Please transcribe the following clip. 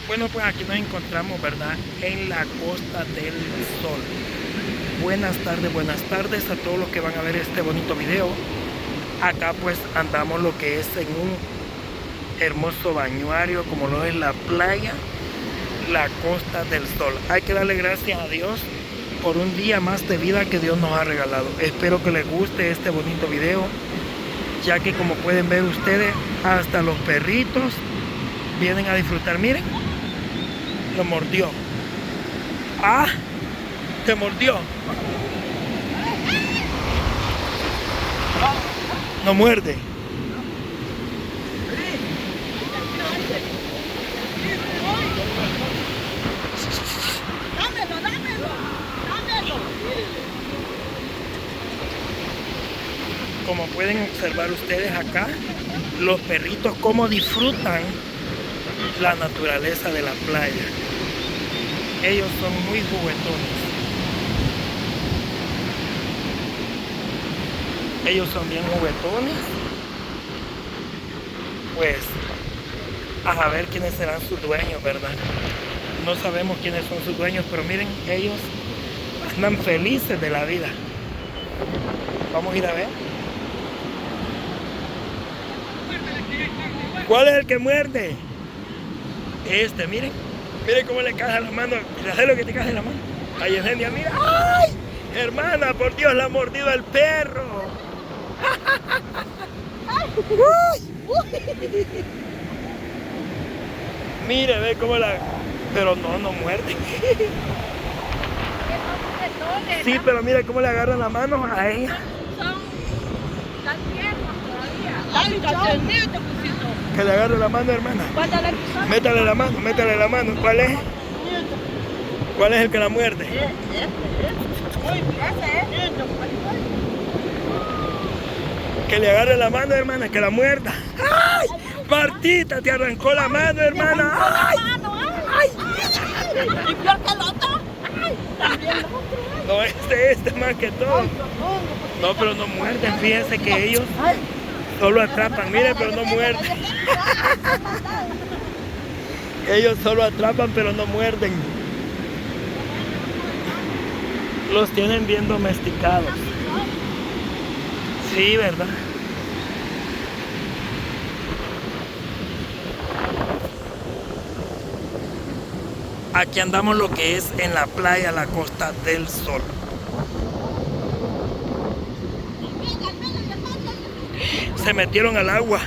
Bueno, pues aquí nos encontramos, ¿verdad? En la Costa del Sol. Buenas tardes a todos los que van a ver este bonito video. Acá pues andamos lo que es en un hermoso bañuario, como lo es la playa, la Costa del Sol. Hay que darle gracias a Dios por un día más de vida que Dios nos ha regalado. Espero que les guste este bonito video, ya que como pueden ver ustedes, hasta los perritos vienen a disfrutar. Miren, lo mordió. ¡Ah! Te mordió. No muerde. Como pueden observar ustedes acá, los perritos cómo disfrutan la naturaleza de la playa. Ellos son muy juguetones. Ellos son bien juguetones. Pues a ver quiénes serán sus dueños, ¿verdad? No sabemos quiénes son sus dueños, pero miren, ellos andan felices de la vida. Vamos a ir a ver. ¿Cuál es el que muerde? Este, miren. Miren cómo le caja la mano. ¿Sabes lo que te caja la mano? Ay, Eugenia, mira. ¡Ay! Hermana, por Dios, la ha mordido el perro. Mire, ve cómo la... Pero no muerde. Sí, pero mira cómo le agarran la mano a ella. Que le agarre la mano, hermana. Métale la mano, métale la mano. ¿Cuál es? ¿Cuál es el que la muerde? Que le agarre la mano, hermana, que la muerda. ¡Ay! Martita, te arrancó la mano, hermana. ¡Ay! ¡Ay! ¿Y peor que el otro? ¡Ay! También el otro. No, este más que todo. No, pero no muerden. Fíjense que ellos solo atrapan. Miren, pero no muerden. Ellos solo atrapan, pero no muerden. Los tienen bien domesticados. Sí, ¿verdad? Aquí andamos lo que es en la playa, la Costa del Sol. Se metieron al agua.